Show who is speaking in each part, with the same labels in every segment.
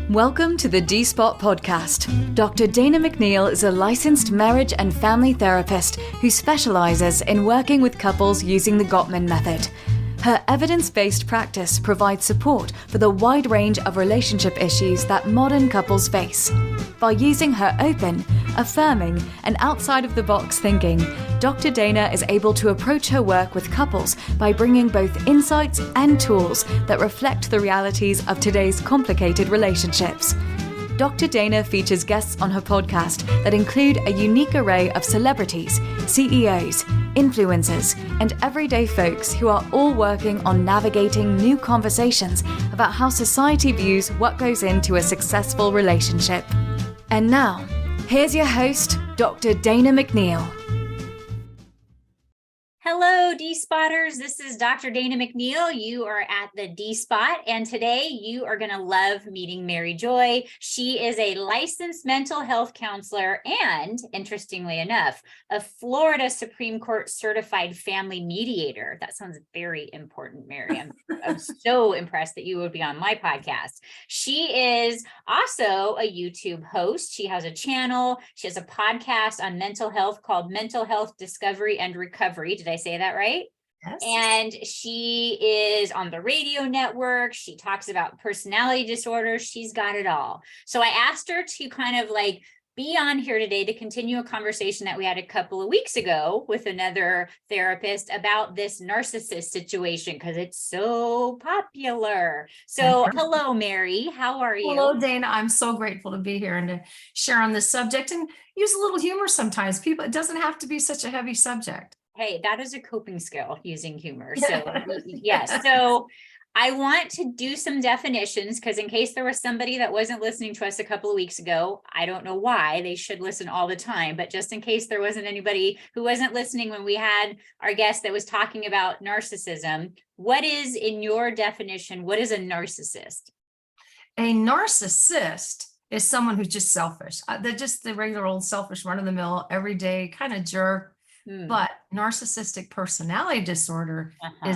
Speaker 1: Welcome to the D-Spot podcast. Dr. Dana McNeil is a licensed marriage and family therapist who specializes in working with couples using the Gottman method. Her evidence-based practice provides support for the wide range of relationship issues that modern couples face. By using her open, affirming, and outside-of-the-box thinking, Dr. Dana is able to approach her work with couples by bringing both insights and tools that reflect the realities of today's complicated relationships. Dr. Dana features guests on her podcast that include a unique array of celebrities, CEOs, influencers, and everyday folks who are all working on navigating new conversations about how society views what goes into a successful relationship. And now, here's your host, Dr. Dana McNeil.
Speaker 2: Hello, D-Spotters. This is Dr. Dana McNeil. You are at the D-Spot, and today you are going to love meeting Mary Joye. She is a licensed mental health counselor and, interestingly enough, a Florida Supreme Court certified family mediator. That sounds very important, Mary. I'm so impressed that you would be on my podcast. She is also a YouTube host. She has a channel. She has a podcast on mental health called Mental Health Discovery and Recovery. Did I say that right?
Speaker 3: Yes.
Speaker 2: And she is on the radio network. She talks about personality disorders. She's got it all. So I asked her to kind of like be on here today to continue a conversation that we had a couple of weeks ago with another therapist about this narcissist situation because it's so popular. So hello, Mary. How are you?
Speaker 3: Hello, Dana. I'm so grateful to be here and to share on this subject and use a little humor sometimes. People, it doesn't have to be such a heavy subject.
Speaker 2: Hey, that is a coping skill, using humor. So yes. So I want to do some definitions because in case there was somebody that wasn't listening to us a couple of weeks ago, I don't know why they should listen all the time, but just in case there wasn't anybody who wasn't listening when we had our guest that was talking about narcissism, what is, in your definition, what is a narcissist?
Speaker 3: A narcissist is someone who's just selfish. They're just the regular old selfish, run-of-the-mill, everyday kind of jerk. But narcissistic personality disorder is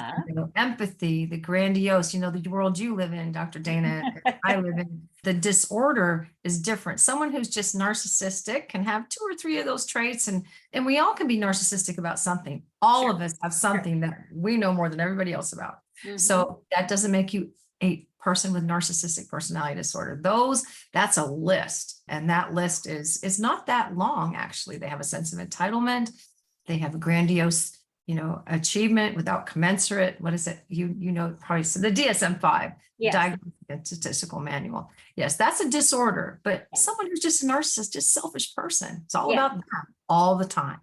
Speaker 3: empathy, the grandiose, the world you live in, Dr. Dana, I live in. The disorder is different. Someone who's just narcissistic can have 2 or 3 of those traits, and we all can be narcissistic about something. All of us have something that we know more than everybody else about. So that doesn't make you a person with narcissistic personality disorder. That's a list, and that list is not that long, actually. They have a sense of entitlement. They have a grandiose, achievement without commensurate. What is it? Probably so the DSM-5,
Speaker 2: yes.
Speaker 3: Diagnostic and Statistical Manual. Yes, that's a disorder, but someone who's just a narcissist, just selfish person. It's all about them all the time.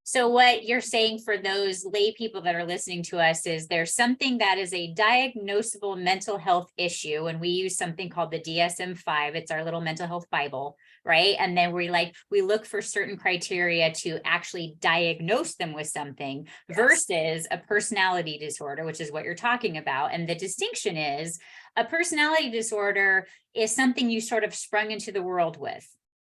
Speaker 2: So what you're saying for those lay people that are listening to us is there's something that is a diagnosable mental health issue. And we use something called the DSM-5. It's our little mental health Bible, right? And then we look for certain criteria to actually diagnose them with something versus a personality disorder, which is what you're talking about. And the distinction is a personality disorder is something you sort of sprung into the world with.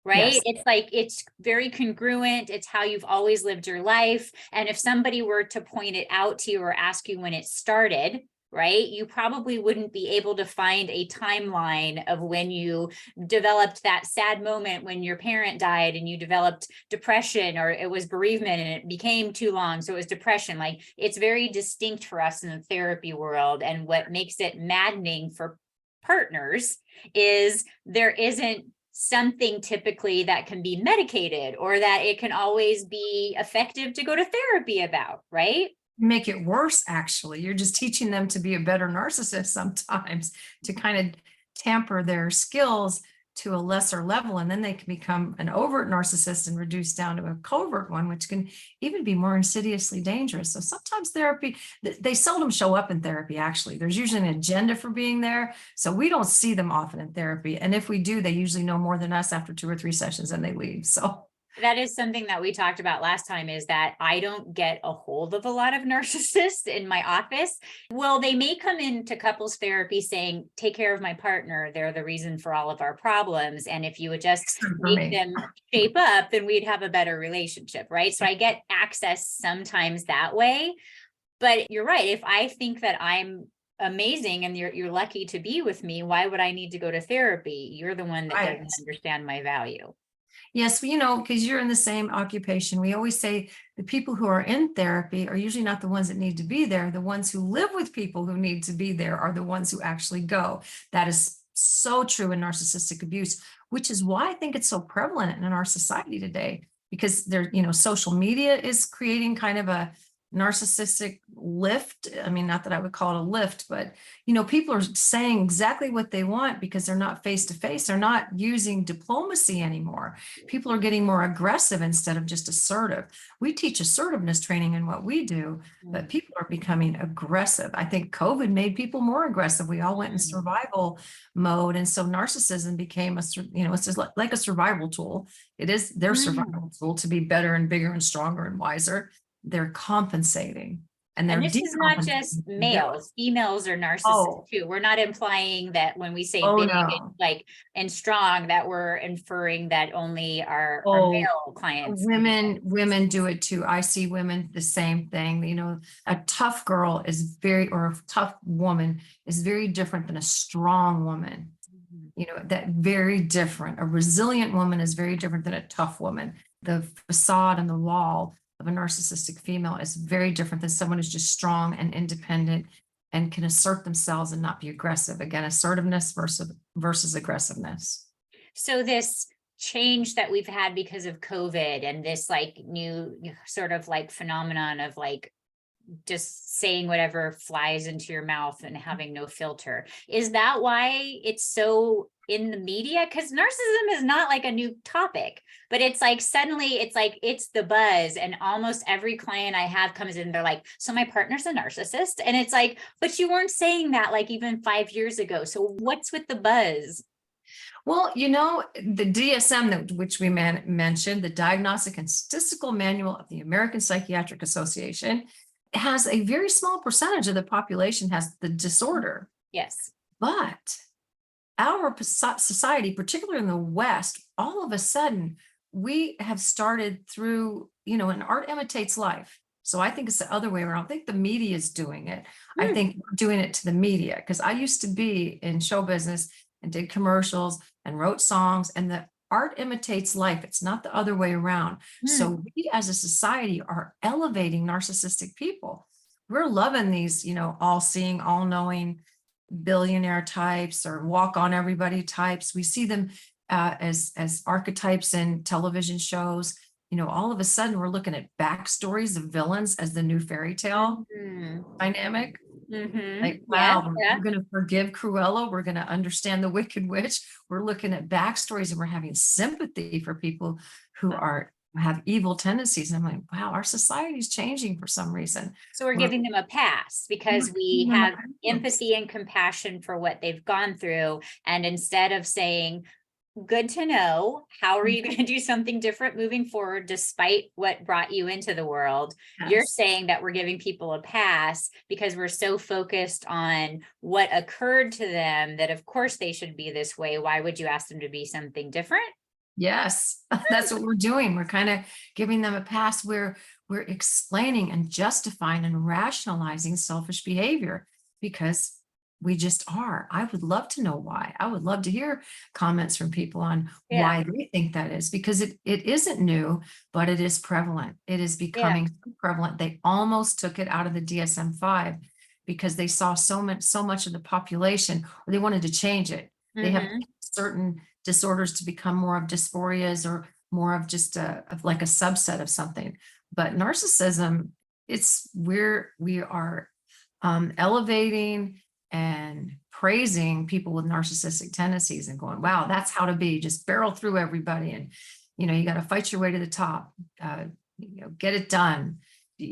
Speaker 2: Right? Yes. It's very congruent. It's how you've always lived your life. And if somebody were to point it out to you or ask you when it started, right, you probably wouldn't be able to find a timeline of when you developed that sad moment when your parent died and you developed depression, or it was bereavement and it became too long. So it was depression. It's very distinct for us in the therapy world. And what makes it maddening for partners is there isn't something typically that can be medicated or that it can always be effective to go to therapy about, right?
Speaker 3: Make it worse, actually. You're just teaching them to be a better narcissist sometimes, to kind of tamper their skills to a lesser level, and then they can become an overt narcissist and reduce down to a covert one, which can even be more insidiously dangerous. So sometimes therapy, they seldom show up in therapy, actually. There's usually an agenda for being there, so we don't see them often in therapy. And if we do, they usually know more than us after 2 or 3 sessions and they leave. So
Speaker 2: that is something that we talked about last time, is that I don't get a hold of a lot of narcissists in my office. Well, they may come into couples therapy saying, take care of my partner. They're the reason for all of our problems. And if you would just make them shape up, then we'd have a better relationship, right? So I get access sometimes that way. But you're right. If I think that I'm amazing and you're lucky to be with me. Why would I need to go to therapy? You're the one that
Speaker 3: Right.
Speaker 2: doesn't understand my value.
Speaker 3: Yes, because you're in the same occupation. We always say the people who are in therapy are usually not the ones that need to be there. The ones who live with people who need to be there are the ones who actually go. That is so true in narcissistic abuse, which is why I think it's so prevalent in our society today, because social media is creating kind of a narcissistic lift. I mean, not that I would call it a lift, but people are saying exactly what they want because they're not face to face. They're not using diplomacy anymore. People are getting more aggressive instead of just assertive. We teach assertiveness training in what we do, but people are becoming aggressive. I think COVID made people more aggressive. We all went in survival mode. And so narcissism became it's just like a survival tool. It is their survival tool to be better and bigger and stronger and wiser. They're compensating. And
Speaker 2: this is not just males, females are narcissists too. We're not implying that when we say big and strong, that we're inferring that only our male clients.
Speaker 3: Women do it too. I see women the same thing. A tough girl or a tough woman is very different than a strong woman. That very different. A resilient woman is very different than a tough woman. The facade and the wall of a narcissistic female is very different than someone who's just strong and independent and can assert themselves and not be aggressive. Again, assertiveness versus aggressiveness.
Speaker 2: So this change that we've had because of COVID and this new sort of phenomenon of just saying whatever flies into your mouth and having no filter. Is that why it's so in the media? Because narcissism is not a new topic, but it's suddenly it's the buzz, and almost every client I have comes in, they're like, so my partner's a narcissist. And it's but you weren't saying that even 5 years ago. So what's with the buzz?
Speaker 3: Well, the DSM, which we mentioned, the Diagnostic and Statistical Manual of the American Psychiatric Association, has a very small percentage of the population has the disorder.
Speaker 2: Yes.
Speaker 3: But our society, particularly in the West, all of a sudden, we have started through, and art imitates life. So I think it's the other way around. I don't think the media is doing it. I think we're doing it to the media, because I used to be in show business and did commercials and wrote songs, and the art imitates life. It's not the other way around. So we as a society are elevating narcissistic people. We're loving these, all-seeing, all-knowing billionaire types or walk on everybody types. We see them as archetypes in television shows. All of a sudden we're looking at backstories of villains as the new fairy tale dynamic. Wow, we're going to forgive Cruella. We're going to understand the Wicked Witch. We're looking at backstories and we're having sympathy for people who have evil tendencies. And I'm like, wow, our society is changing for some reason.
Speaker 2: So we're giving them a pass because we have empathy and compassion for what they've gone through. And instead of saying, good to know, how are you going to do something different moving forward despite what brought you into the world? You're saying that we're giving people a pass because we're so focused on what occurred to them that of course they should be this way. Why would you ask them to be something different?
Speaker 3: Yes, that's what we're doing. We're kind of giving them a pass where we're explaining and justifying and rationalizing selfish behavior because we just are. I would love to know why. I would love to hear comments from people on why they think that is, because it isn't new, but it is prevalent. It is becoming so prevalent. They almost took it out of the DSM-5 because they saw so much of the population, or they wanted to change it. They have certain disorders to become more of dysphorias or more of just a subset of something. But narcissism, we are elevating and praising people with narcissistic tendencies and going, wow, that's how to be. Just barrel through everybody. And, you got to fight your way to the top, get it done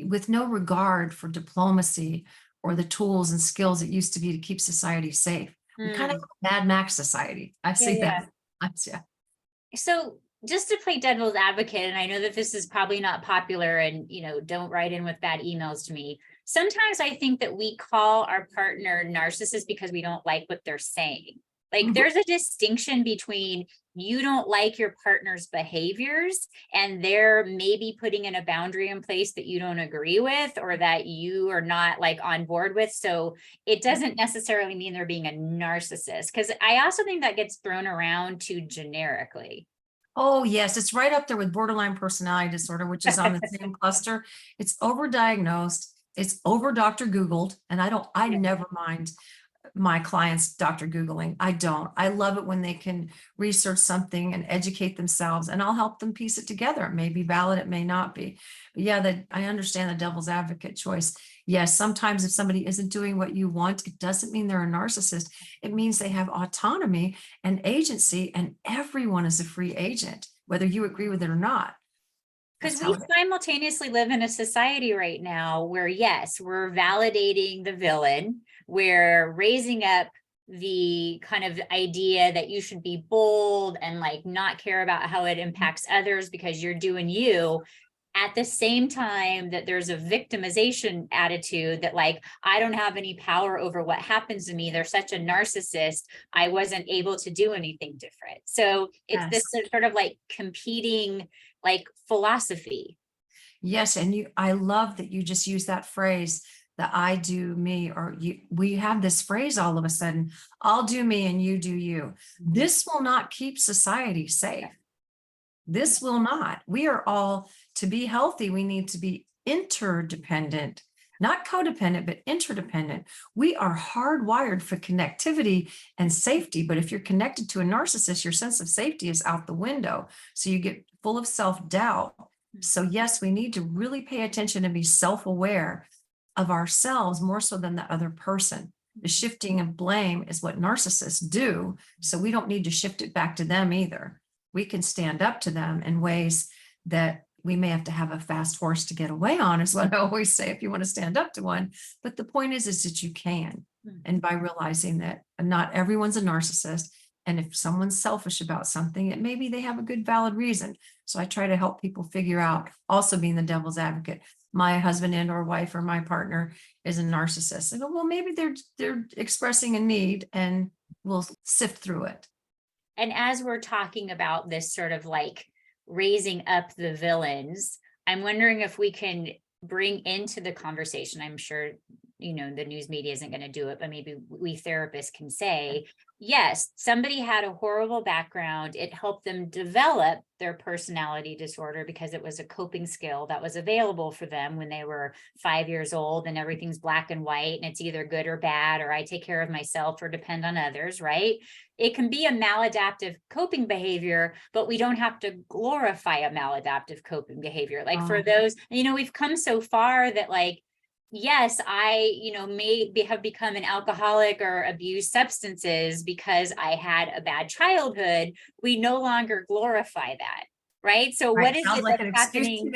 Speaker 3: with no regard for diplomacy or the tools and skills it used to be to keep society safe. We kind of have a Mad Max society. I see that.
Speaker 2: So just to play devil's advocate, and I know that this is probably not popular and, don't write in with bad emails to me. Sometimes I think that we call our partner narcissist because we don't like what they're saying. Like there's a distinction between you don't like your partner's behaviors and they're maybe putting in a boundary in place that you don't agree with or that you are not like on board with. So it doesn't necessarily mean they're being a narcissist, because I also think that gets thrown around too generically.
Speaker 3: Oh, yes, it's right up there with borderline personality disorder, which is on the same cluster. It's overdiagnosed, it's over Dr. Googled, and I never mind my clients Dr. Googling. I don't. I love it when they can research something and educate themselves, and I'll help them piece it together. It may be valid, it may not be. But yeah, I understand the devil's advocate choice. Yes, sometimes if somebody isn't doing what you want, it doesn't mean they're a narcissist. It means they have autonomy and agency, and everyone is a free agent, whether you agree with it or not.
Speaker 2: Because we simultaneously live in a society right now where, yes, we're validating the villain, we're raising up the kind of idea that you should be bold and like not care about how it impacts others because you're doing you. At the same time that there's a victimization attitude that like, I don't have any power over what happens to me. They're such a narcissist. I wasn't able to do anything different. So it's this sort of like competing like philosophy.
Speaker 3: Yes, and I love that you just use that phrase, the I do me, or we have this phrase all of a sudden, I'll do me and you do you. This will not keep society safe. This will not. We are all, to be healthy, we need to be interdependent, not codependent, but interdependent. We are hardwired for connectivity and safety. But if you're connected to a narcissist, your sense of safety is out the window. So you get full of self-doubt. So yes, we need to really pay attention and be self-aware of ourselves more so than the other person. The shifting of blame is what narcissists do. So we don't need to shift it back to them either. We can stand up to them in ways that we may have to have a fast horse to get away on, is what I always say, if you want to stand up to one. But the point is that you can. And by realizing that not everyone's a narcissist, and if someone's selfish about something, it maybe they have a good valid reason. So I try to help people figure out, also being the devil's advocate, my husband and or wife or my partner is a narcissist. I go, well, maybe they're expressing a need and we'll sift through it.
Speaker 2: And as we're talking about this sort of like raising up the villains, I'm wondering if we can bring into the conversation, I'm sure, you know, the news media isn't going to do it, but maybe we therapists can say, yes, somebody had a horrible background. It helped them develop their personality disorder because it was a coping skill that was available for them when they were 5 years old, and everything's black and white and it's either good or bad, or I take care of myself or depend on others, right? It can be a maladaptive coping behavior, but we don't have to glorify a maladaptive coping behavior. Like for those, you know, we've come so far that like, yes, I, you know, have become an alcoholic or abused substances because I had a bad childhood. We no longer glorify that, right? So what is it that's happening?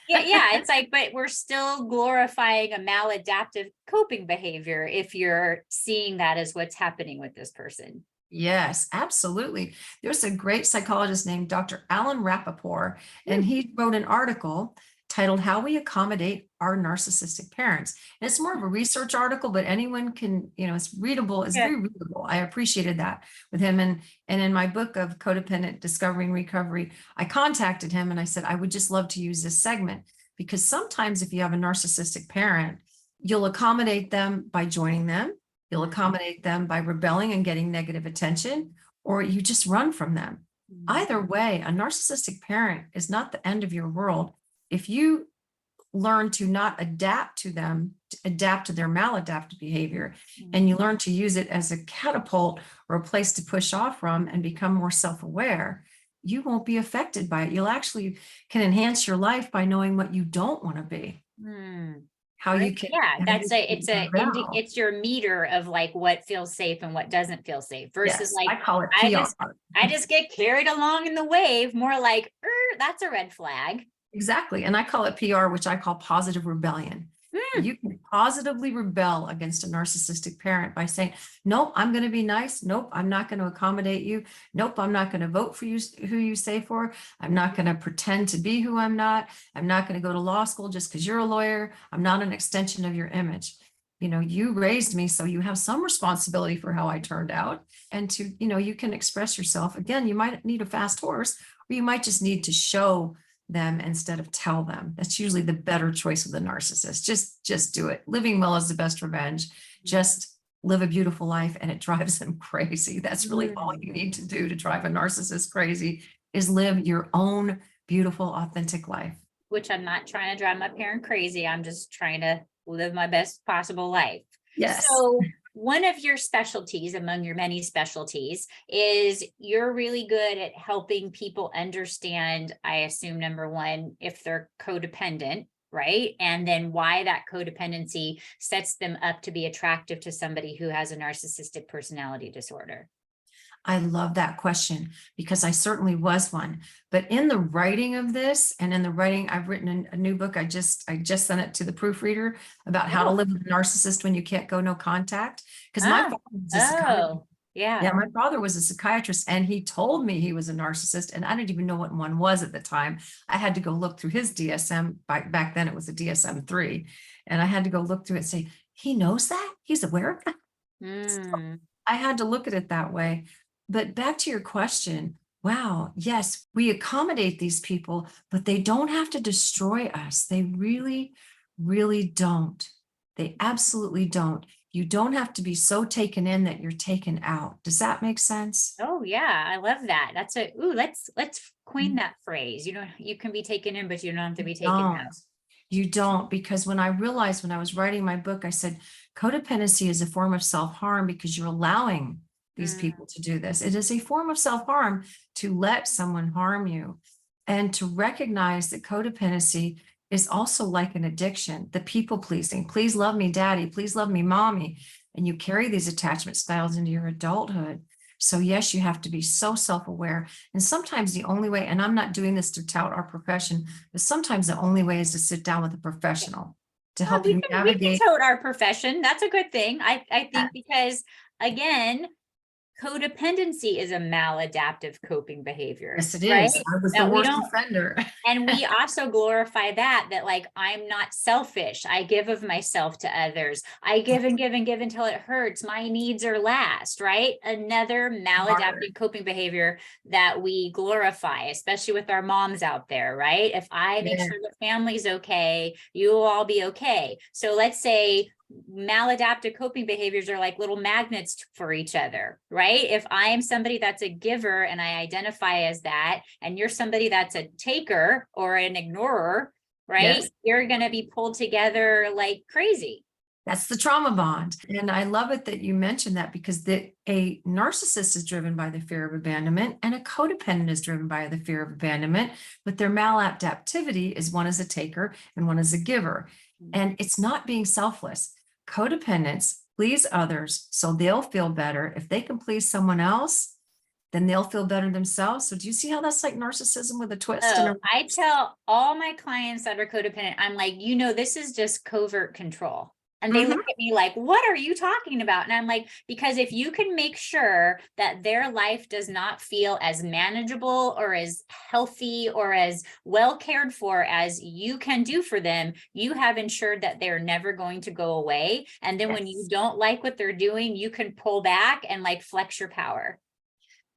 Speaker 2: Yeah, it's like, but we're still glorifying a maladaptive coping behavior if you're seeing that as what's happening with this person.
Speaker 3: Yes, absolutely. There's a great psychologist named Dr. Alan Rappaport, and he wrote an article titled How We Accommodate Our Narcissistic Parents. And it's more of a research article, but anyone can, you know, it's readable. It's very readable. I appreciated that with him. And in my book of Codependent Discovery and Recovery, I contacted him and I said, I would just love to use this segment, because sometimes if you have a narcissistic parent, you'll accommodate them by joining them. You'll accommodate them by rebelling and getting negative attention, or you just run from them. Either way, a narcissistic parent is not the end of your world. If you learn to not adapt to them, to adapt to their maladaptive behavior, and you learn to use it as a catapult or a place to push off from and become more self-aware, you won't be affected by it. You'll actually can enhance your life by knowing what you don't want to be. How you can,
Speaker 2: it's your meter of like what feels safe and what doesn't feel safe versus like
Speaker 3: I call it PR.
Speaker 2: I just get carried along in the wave, more like that's a red flag.
Speaker 3: Exactly. And I call it PR, which I call positive rebellion. You can positively rebel against a narcissistic parent by saying, nope, I'm going to be nice. Nope, I'm not going to accommodate you. Nope, I'm not going to vote for you, who you say for. I'm not going to pretend to be who I'm not. I'm not going to go to law school just because you're a lawyer. I'm not an extension of your image. you raised me, so you have some responsibility for how I turned out. And you can express yourself. Again, you might need a fast horse, or you might just need to show them instead of tell them. That's usually the better choice with a narcissist. Just do it. Living well is the best revenge. Just live a beautiful life, and it drives them crazy. That's really all you need to do to drive a narcissist crazy, is live your own beautiful, authentic life.
Speaker 2: Which I'm not trying to drive my parent crazy. I'm just trying to live my best possible life.
Speaker 3: Yes.
Speaker 2: So one of your specialties among your many specialties is you're really good at helping people understand, I assume, number one, if they're codependent, right? And then why that codependency sets them up to be attractive to somebody who has a narcissistic personality disorder.
Speaker 3: I love that question, because I certainly was one. But in the writing of this, and in the writing, I've written a new book. I just sent it to the proofreader about how to live with a narcissist when you can't go no contact. Because my father was a psychiatrist. Yeah, my father was a psychiatrist, and he told me he was a narcissist, and I didn't even know what one was at the time. I had to go look through his DSM. Back then it was a DSM-3, and I had to go look through it and say, he knows that? He's aware of that? So I had to look at it that way. But back to your question, wow, yes, we accommodate these people, but they don't have to destroy us. They really, really don't. They absolutely don't. You don't have to be so taken in that you're taken out. Does that make sense?
Speaker 2: Oh yeah, I love that. That's let's coin that phrase. You can be taken in, but you don't have to be taken out.
Speaker 3: You don't, because when I realized, when I was writing my book, I said, codependency is a form of self-harm, because you're allowing these people to do this. It is a form of self-harm to let someone harm you, and to recognize that codependency is also like an addiction, the people pleasing. Please love me, daddy. Please love me, mommy. And you carry these attachment styles into your adulthood. So yes, you have to be so self-aware. And sometimes the only way, and I'm not doing this to tout our profession, but sometimes the only way is to sit down with a professional to help you navigate.
Speaker 2: We can tout our profession. That's a good thing. I think, because again, codependency is a maladaptive coping behavior.
Speaker 3: Yes, it is. I was the worst offender.
Speaker 2: And we also glorify that like, I'm not selfish. I give of myself to others. I give and give and give until it hurts. My needs are last, right? Another maladaptive coping behavior that we glorify, especially with our moms out there, right? If I make sure the family's okay, you will all be okay. So let's say maladaptive coping behaviors are like little magnets for each other, right? If I am somebody that's a giver and I identify as that, and you're somebody that's a taker or an ignorer, right? Yes. You're going to be pulled together like crazy.
Speaker 3: That's the trauma bond. And I love it that you mentioned that, because a narcissist is driven by the fear of abandonment, and a codependent is driven by the fear of abandonment, but their maladaptivity is one is a taker and one is a giver. And it's not being selfless. Codependents please others so they'll feel better. If they can please someone else, then they'll feel better themselves. So do you see how that's like narcissism with a twist?
Speaker 2: I tell all my clients that are codependent, I'm like, this is just covert control. And they look at me like, what are you talking about? And I'm like, because if you can make sure that their life does not feel as manageable or as healthy or as well cared for as you can do for them, you have ensured that they're never going to go away. And then when you don't like what they're doing, you can pull back and like flex your power.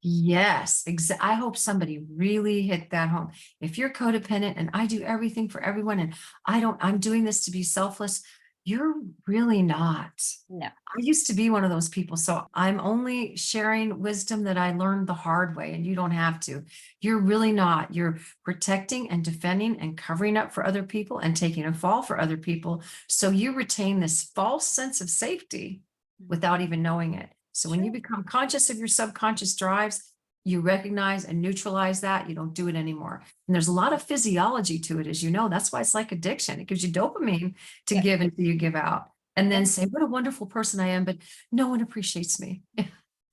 Speaker 3: Yes, I hope somebody really hit that home. If you're codependent and I do everything for everyone and I'm doing this to be selfless, you're really not.
Speaker 2: No.
Speaker 3: I used to be one of those people. So I'm only sharing wisdom that I learned the hard way, and you don't have to. You're really not. You're protecting and defending and covering up for other people and taking a fall for other people. So you retain this false sense of safety without even knowing it. So when you become conscious of your subconscious drives, you recognize and neutralize that, you don't do it anymore. And there's a lot of physiology to it, as you know. That's why it's like addiction. It gives you dopamine to give until you give out, and then say, what a wonderful person I am, but no one appreciates me.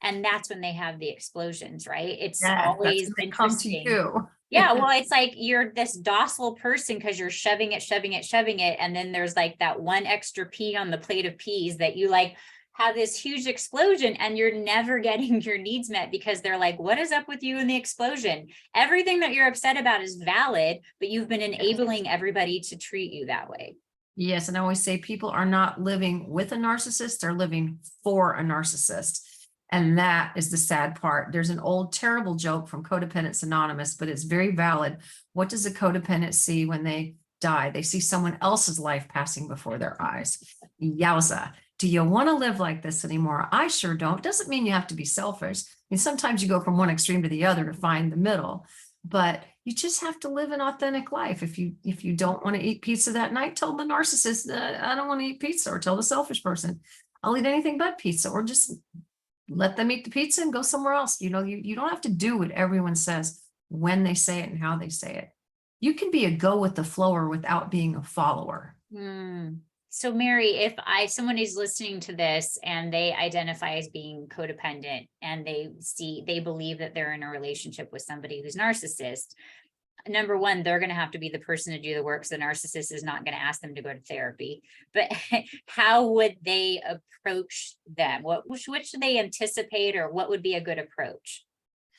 Speaker 2: And that's when they have the explosions, right? It's always interesting.
Speaker 3: Come to you.
Speaker 2: Yeah, well, it's like you're this docile person because you're shoving it. And then there's like that one extra pea on the plate of peas that you like have this huge explosion, and you're never getting your needs met because they're like, what is up with you in the explosion? Everything that you're upset about is valid, but you've been enabling everybody to treat you that way.
Speaker 3: Yes, and I always say people are not living with a narcissist, they're living for a narcissist. And that is the sad part. There's an old terrible joke from Codependents Anonymous, but it's very valid. What does a codependent see when they die? They see someone else's life passing before their eyes. Yowza. Do you want to live like this anymore? I sure don't. Doesn't mean you have to be selfish. I mean, sometimes you go from one extreme to the other to find the middle, but you just have to live an authentic life. If you don't want to eat pizza that night, tell the narcissist, I don't want to eat pizza, or tell the selfish person, I'll eat anything but pizza, or just let them eat the pizza and go somewhere else. You don't have to do what everyone says when they say it and how they say it. You can be a go with the flower without being a follower.
Speaker 2: So Mary, if someone is listening to this and they identify as being codependent and they believe that they're in a relationship with somebody who's narcissist, number one, they're going to have to be the person to do the work. So the narcissist is not going to ask them to go to therapy, but how would they approach them? Which should they anticipate, or what would be a good approach?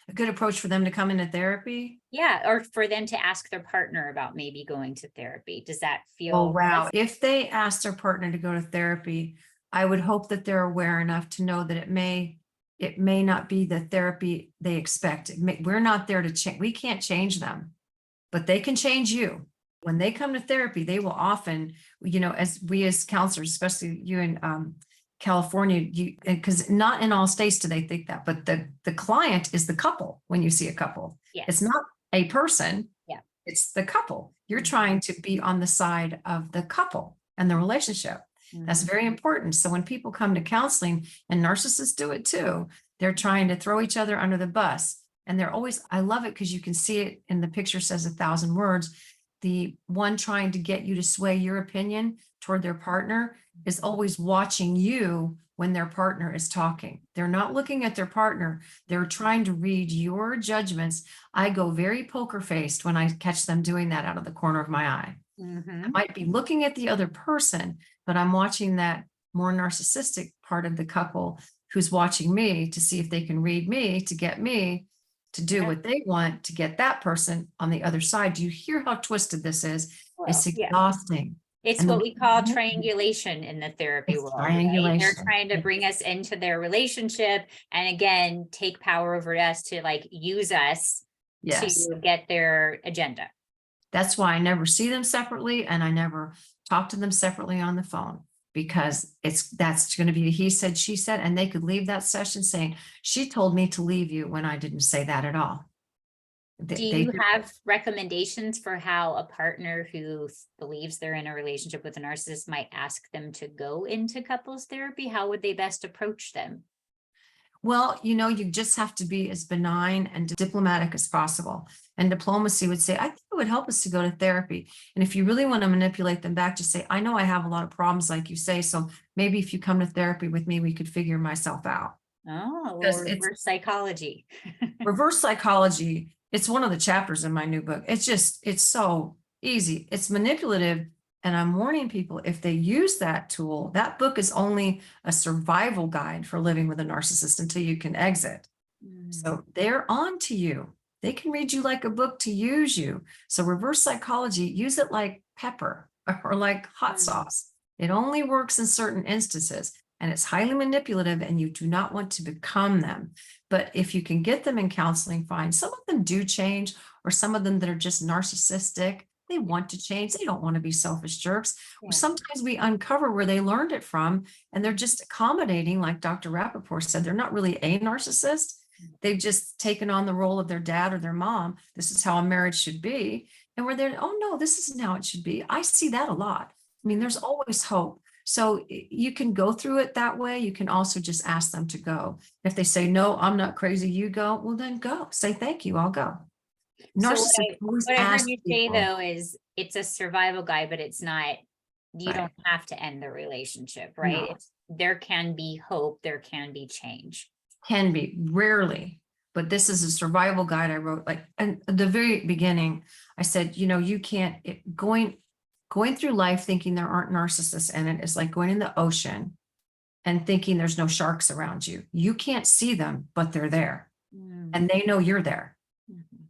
Speaker 3: A good approach for them to come into therapy?
Speaker 2: Yeah, or for them to ask their partner about maybe going to therapy. Does that feel?
Speaker 3: Oh, wow. If they ask their partner to go to therapy, I would hope that they're aware enough to know that it may not be the therapy they expect. We're not there to change. We can't change them, but they can change you. When they come to therapy, they will often, as counselors, especially you in California, because not in all states do they think that, but the client is the couple when you see a couple.
Speaker 2: Yes.
Speaker 3: It's not a person.
Speaker 2: Yeah.
Speaker 3: It's the couple. You're trying to be on the side of the couple and the relationship. That's very important. So when people come to counseling, and narcissists do it too, they're trying to throw each other under the bus. And they're always, I love it because you can see it in the picture says 1,000 words. The one trying to get you to sway your opinion toward their partner is always watching you when their partner is talking. They're not looking at their partner. They're trying to read your judgments. I go very poker faced when I catch them doing that out of the corner of my eye. I might be looking at the other person, but I'm watching that more narcissistic part of the couple who's watching me to see if they can read me to get me to do what they want to get that person on the other side. Do you hear how twisted this is? It's exhausting.
Speaker 2: It's what we call triangulation in the therapy world. Right? They're trying to bring us into their relationship and again, take power over us to use us to get their agenda.
Speaker 3: That's why I never see them separately, and I never talk to them separately on the phone, because that's going to be a he said, she said, and they could leave that session saying, she told me to leave you, when I didn't say that at all.
Speaker 2: Do you have recommendations for how a partner who believes they're in a relationship with a narcissist might ask them to go into couples therapy? How would they best approach them?
Speaker 3: Well, you just have to be as benign and diplomatic as possible. And diplomacy would say, I think it would help us to go to therapy. And if you really want to manipulate them back, just say, I know I have a lot of problems, like you say. So maybe if you come to therapy with me, we could figure myself out.
Speaker 2: Oh, reverse psychology.
Speaker 3: Reverse psychology. It's one of the chapters in my new book. It's so easy. It's manipulative. And I'm warning people, if they use that tool, that book is only a survival guide for living with a narcissist until you can exit. So they're on to you. They can read you like a book to use you. So reverse psychology, use it like pepper or like hot sauce. It only works in certain instances, and it's highly manipulative, and you do not want to become them. But if you can get them in counseling, fine. Some of them do change, or some of them that are just narcissistic. They want to change. They don't want to be selfish jerks. Yeah. Sometimes we uncover where they learned it from, and they're just accommodating, like Dr. Rappaport said. They're not really a narcissist. They've just taken on the role of their dad or their mom. This is how a marriage should be. And where they're, oh no, this isn't how it should be. I see that a lot. I mean, there's always hope. So you can go through it that way. You can also just ask them to go. If they say, no, I'm not crazy, you go, well, then go. Say, thank you, I'll go.
Speaker 2: So what I heard you say though is it's a survival guide, but it's not, you don't have to end the relationship, right? No. There can be hope, there can be change.
Speaker 3: Can be, rarely, but this is a survival guide I wrote. And at the very beginning, I said, you can't, going through life thinking there aren't narcissists in it is like going in the ocean and thinking there's no sharks around you. You can't see them, but they're there. And they know you're there.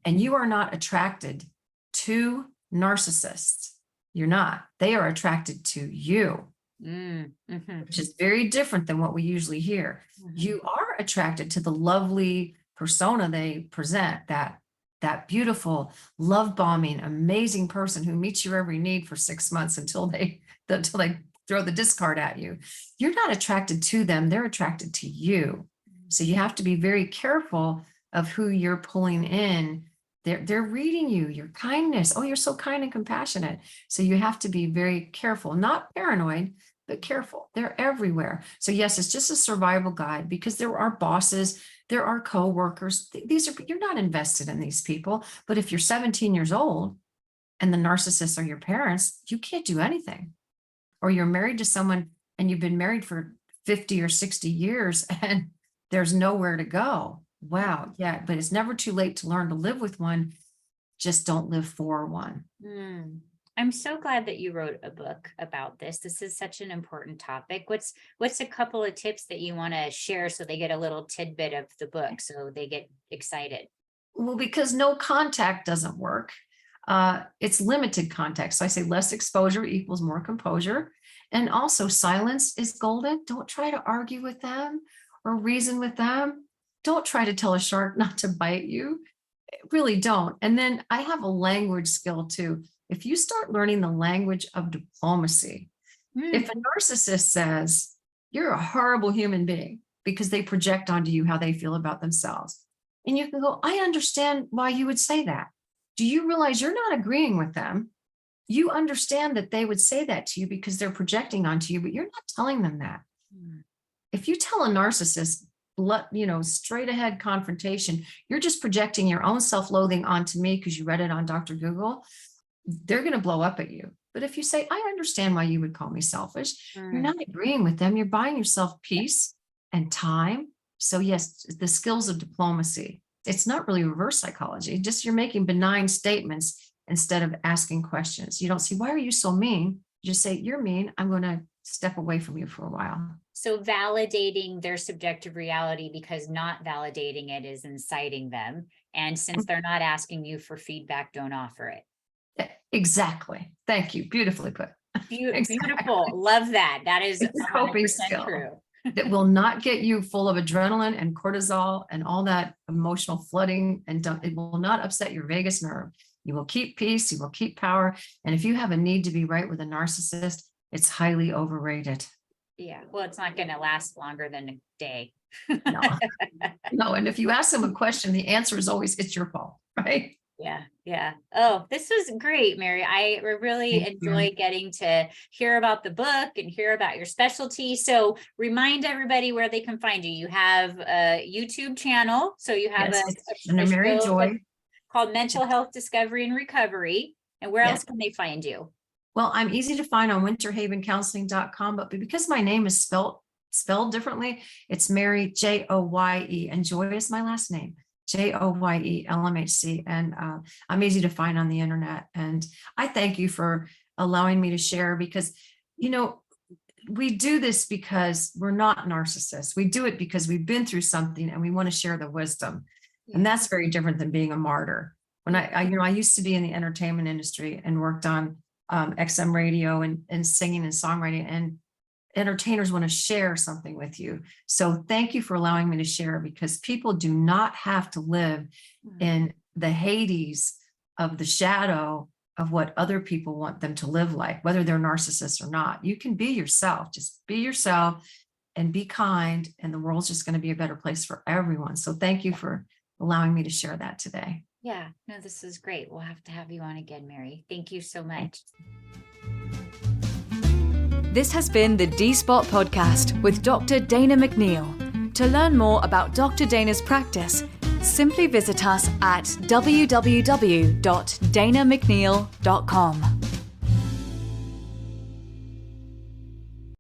Speaker 3: And you are not attracted to narcissists. You're not. They are attracted to you, which is very different than what we usually hear. You are attracted to the lovely persona they present, that beautiful, love bombing, amazing person who meets your every need for 6 months until they throw the discard at you. You're not attracted to them. They're attracted to you. So you have to be very careful of who you're pulling in. They're reading you, your kindness. Oh, you're so kind and compassionate. So you have to be very careful, not paranoid, but careful. They're everywhere. So yes, it's just a survival guide, because there are bosses, there are coworkers. You're not invested in these people. But if you're 17 years old and the narcissists are your parents, you can't do anything. Or you're married to someone and you've been married for 50 or 60 years and there's nowhere to go. Wow. Yeah. But it's never too late to learn to live with one. Just don't live for one.
Speaker 2: I'm so glad that you wrote a book about this. This is such an important topic. What's a couple of tips that you want to share so they get a little tidbit of the book, so they get excited?
Speaker 3: Well, because no contact doesn't work. It's limited contact. So I say less exposure equals more composure. And also silence is golden. Don't try to argue with them or reason with them. Don't try to tell a shark not to bite you. Really don't. And then I have a language skill too. If you start learning the language of diplomacy, if a narcissist says, you're a horrible human being, because they project onto you how they feel about themselves. And you can go, I understand why you would say that. Do you realize you're not agreeing with them? You understand that they would say that to you because they're projecting onto you, but you're not telling them that. If you tell a narcissist, straight ahead confrontation, you're just projecting your own self-loathing onto me because you read it on Dr. Google, they're going to blow up at you. But if you say, I understand why you would call me selfish, you're not agreeing with them. You're buying yourself peace and time. So yes, the skills of diplomacy. It's not really reverse psychology. Just you're making benign statements instead of asking questions. You don't say, why are you so mean? You just say, you're mean. I'm going to step away from you for a while.
Speaker 2: So validating their subjective reality, because not validating it is inciting them. And since they're not asking you for feedback, don't offer it.
Speaker 3: Exactly. Thank you. Beautifully put.
Speaker 2: Beautiful. Love that. That is
Speaker 3: It's a coping skill that will not get you full of adrenaline and cortisol and all that emotional flooding, and it will not upset your vagus nerve. You will keep peace. You will keep power. And if you have a need to be right with a narcissist, it's highly overrated.
Speaker 2: Yeah. Well, it's not going to last longer than a day.
Speaker 3: No. And if you ask them a question, the answer is always, it's your fault, right?
Speaker 2: Yeah. Oh, this was great, Mary. I really enjoy getting to hear about the book and hear about your specialty. So remind everybody where they can find you. You have a YouTube channel. So you have a
Speaker 3: Mary Joye
Speaker 2: called Mental Health Discovery and Recovery. And where else can they find you?
Speaker 3: Well, I'm easy to find on winterhavencounseling.com, but because my name is spelled differently, it's Mary, Joye, and Joye is my last name. Joye LMHC, and I'm easy to find on the internet. And I thank you for allowing me to share, because, we do this because we're not narcissists. We do it because we've been through something and we want to share the wisdom. And that's very different than being a martyr. When I used to be in the entertainment industry and worked on XM radio and singing and songwriting, and entertainers want to share something with you. So thank you for allowing me to share, because people do not have to live in the Hades of the shadow of what other people want them to live like, whether they're narcissists or not. You can be yourself. Just be yourself and be kind, and the world's just going to be a better place for everyone. So thank you for allowing me to share that today.
Speaker 2: Yeah, no, this is great. We'll have to have you on again, Mary. Thank you so much.
Speaker 1: This has been the D-Spot Podcast with Dr. Dana McNeil. To learn more about Dr. Dana's practice, simply visit us at www.danamcneil.com.